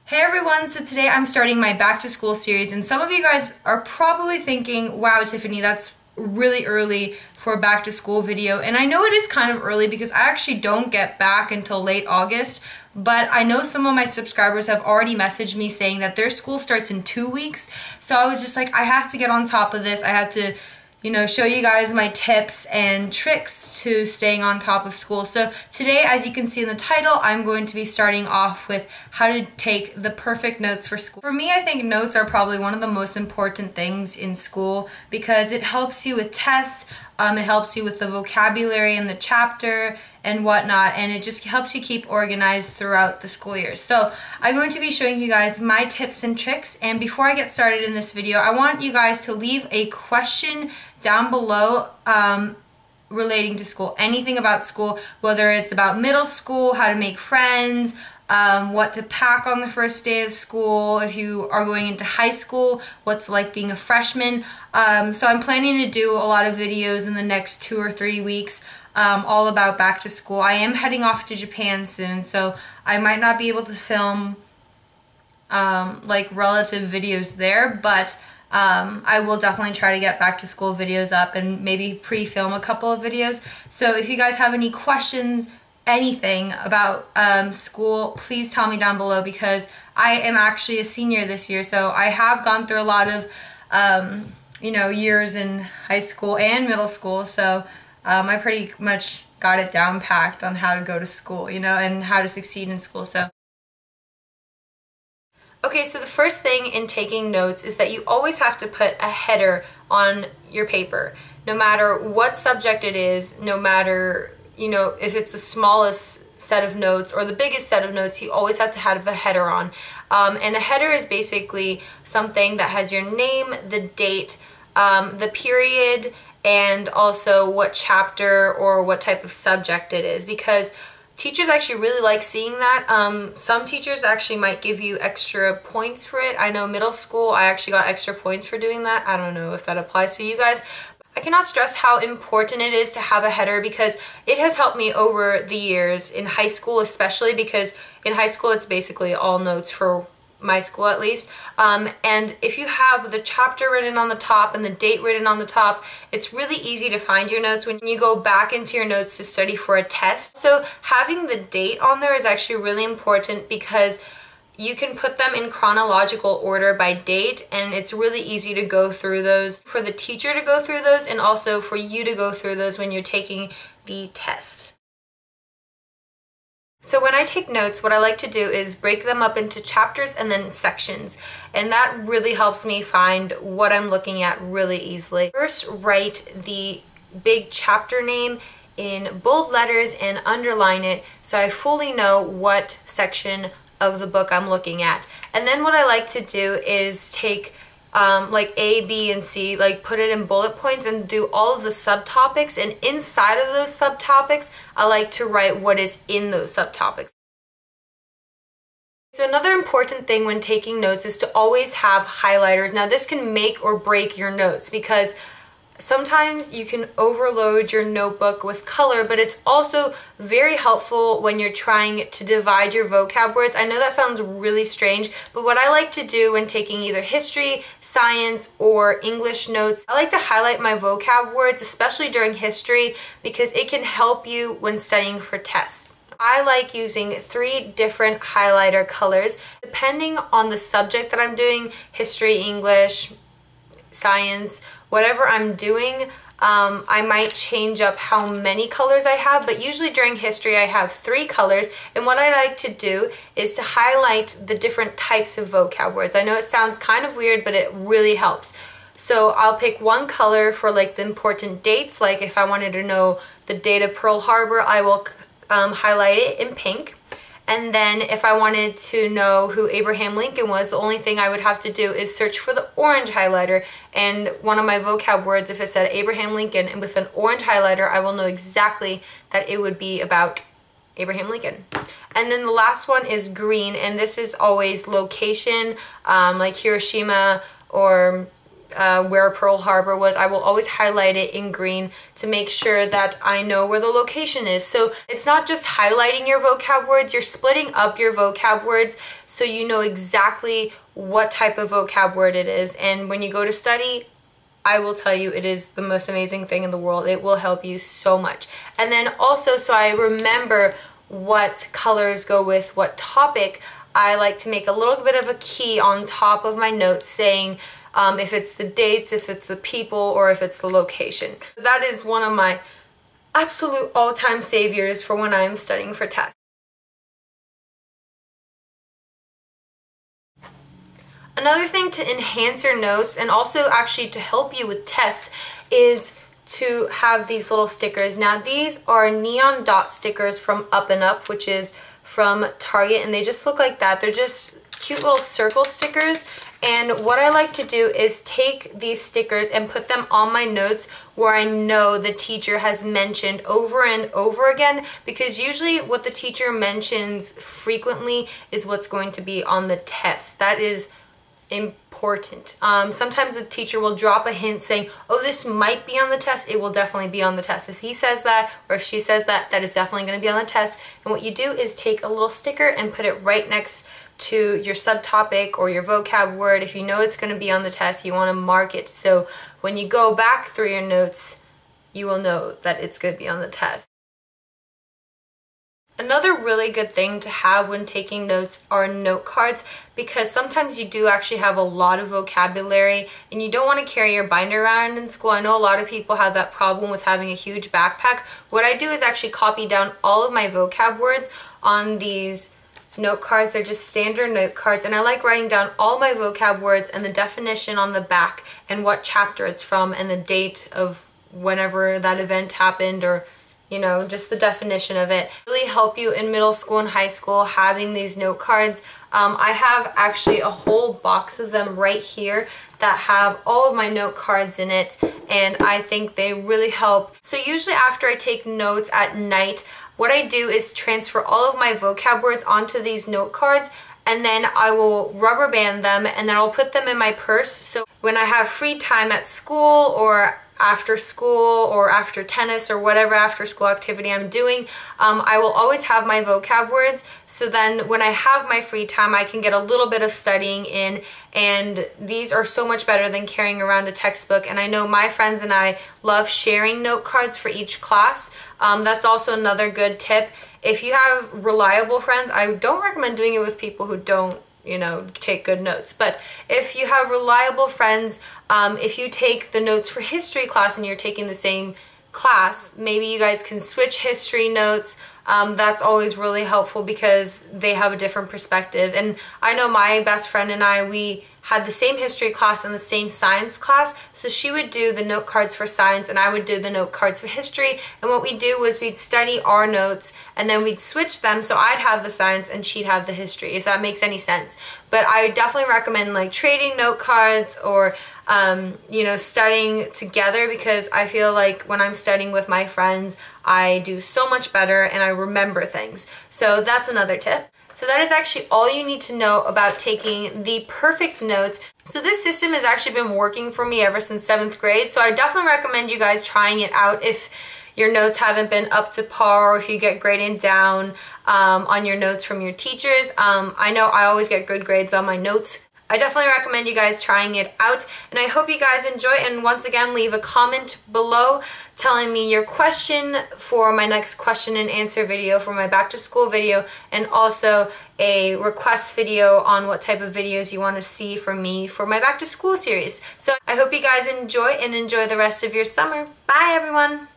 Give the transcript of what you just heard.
Hey everyone, so today I'm starting my back to school series, and some of you guys are probably thinking, wow Tiffany, that's really early for a back to school video. And I know it is kind of early because I actually don't get back until late August, but I know some of my subscribers have already messaged me saying that their school starts in 2 weeks. So I was just like, I have to get on top of this. I have to show you guys my tips and tricks to staying on top of school. So today, as you can see in the title, I'm going to be starting off with how to take the perfect notes for school. For me, I think notes are probably one of the most important things in school because it helps you with tests, it helps you with the vocabulary in the chapter and whatnot, and it just helps you keep organized throughout the school year. So I'm going to be showing you guys my tips and tricks, and before I get started in this video, I want you guys to leave a question down below relating to school. Anything about school, whether it's about middle school, how to make friends, what to pack on the first day of school, if you are going into high school, what's like being a freshman. So I'm planning to do a lot of videos in the next 2 or 3 weeks all about back to school. I am heading off to Japan soon, so I might not be able to film like relative videos there, but I will definitely try to get back to school videos up and maybe pre-film a couple of videos. So if you guys have any questions, anything about school, please tell me down below because I am actually a senior this year, so I have gone through a lot of years in high school and middle school, so I pretty much got it down packed on how to go to school, and how to succeed in school. So okay, so the first thing in taking notes is that you always have to put a header on your paper. No matter what subject it is, no matter, if it's the smallest set of notes or the biggest set of notes, you always have to have a header on. And a header is basically something that has your name, the date, the period, and also what chapter or what type of subject it is, because teachers actually really like seeing that. Some teachers actually might give you extra points for it. I know middle school, I actually got extra points for doing that. I don't know if that applies to you guys. I cannot stress how important it is to have a header because it has helped me over the years, in high school especially, because in high school it's basically all notes for my school at least. And if you have the chapter written on the top and the date written on the top, it's really easy to find your notes when you go back into your notes to study for a test. So having the date on there is actually really important because you can put them in chronological order by date, and it's really easy to go through those, for the teacher to go through those, and also for you to go through those when you're taking the test. So when I take notes, what I like to do is break them up into chapters and then sections, and that really helps me find what I'm looking at really easily. First, write the big chapter name in bold letters and underline it so I fully know what section of the book I'm looking at. And then what I like to do is take like A, B, and C, like put it in bullet points and do all of the subtopics, and inside of those subtopics I like to write what is in those subtopics. So another important thing when taking notes is to always have highlighters. Now this can make or break your notes because sometimes you can overload your notebook with color, but it's also very helpful when you're trying to divide your vocab words. I know that sounds really strange, but what I like to do when taking either history, science, or English notes, I like to highlight my vocab words, especially during history, because it can help you when studying for tests. I like using 3 different highlighter colors depending on the subject that I'm doing: history, English, science, whatever I'm doing. I might change up how many colors I have, but usually during history I have 3 colors, and what I like to do is to highlight the different types of vocab words. I know it sounds kind of weird, but it really helps. So I'll pick one color for like the important dates, like if I wanted to know the date of Pearl Harbor, I will highlight it in pink. And then if I wanted to know who Abraham Lincoln was, the only thing I would have to do is search for the orange highlighter. And one of my vocab words, if it said Abraham Lincoln and with an orange highlighter, I will know exactly that it would be about Abraham Lincoln. And then the last one is green, and this is always location, like Hiroshima or where Pearl Harbor was, I will always highlight it in green to make sure that I know where the location is. So it's not just highlighting your vocab words, you're splitting up your vocab words so you know exactly what type of vocab word it is. And when you go to study, I will tell you, it is the most amazing thing in the world. It will help you so much. And then also, so I remember what colors go with what topic, I like to make a little bit of a key on top of my notes saying if it's the dates, if it's the people, or if it's the location. That is one of my absolute all-time saviors for when I'm studying for tests. Another thing to enhance your notes and also actually to help you with tests is to have these little stickers. Now these are neon dot stickers from Up and Up, which is from Target, and they just look like that. They're just cute little circle stickers. And what I like to do is take these stickers and put them on my notes where I know the teacher has mentioned over and over again, because usually what the teacher mentions frequently is what's going to be on the test. That is important. Sometimes the teacher will drop a hint saying, oh, this might be on the test. It will definitely be on the test. If he says that, or if she says that, that is definitely going to be on the test. And what you do is take a little sticker and put it right next to your subtopic or your vocab word. If you know it's going to be on the test, you want to mark it so when you go back through your notes, you will know that it's going to be on the test. Another really good thing to have when taking notes are note cards, because sometimes you do actually have a lot of vocabulary and you don't want to carry your binder around in school. I know a lot of people have that problem with having a huge backpack. What I do is actually copy down all of my vocab words on these note cards. They're just standard note cards, and I like writing down all my vocab words and the definition on the back and what chapter it's from and the date of whenever that event happened, or you know, just the definition of it. Really help you in middle school and high school having these note cards. I have actually a whole box of them right here that have all of my note cards in it, and I think they really help. So usually after I take notes at night, what I do is transfer all of my vocab words onto these note cards, and then I will rubber band them, and then I'll put them in my purse. So when I have free time at school or after school or after tennis or whatever after school activity I'm doing, I will always have my vocab words, so then when I have my free time I can get a little bit of studying in, and these are so much better than carrying around a textbook. And I know my friends and I love sharing note cards for each class. That's also another good tip. If you have reliable friends, I don't recommend doing it with people who don't, you know, take good notes. But if you have reliable friends, if you take the notes for history class and you're taking the same class, maybe you guys can switch history notes. That's always really helpful because they have a different perspective. And I know my best friend and I, we had the same history class and the same science class, so she would do the note cards for science and I would do the note cards for history. And what we'd do was we'd study our notes and then we'd switch them, so I'd have the science and she'd have the history, if that makes any sense. But I definitely recommend like trading note cards or you know, studying together, because I feel like when I'm studying with my friends I do so much better and I remember things. So that's another tip. So that is actually all you need to know about taking the perfect notes. So this system has actually been working for me ever since 7th grade, so I definitely recommend you guys trying it out if your notes haven't been up to par, or if you get graded down on your notes from your teachers. I know I always get good grades on my notes. I definitely recommend you guys trying it out, and I hope you guys enjoy. And once again, leave a comment below telling me your question for my next question and answer video for my back to school video, and also a request video on what type of videos you want to see from me for my back to school series. So I hope you guys enjoy, and enjoy the rest of your summer. Bye everyone!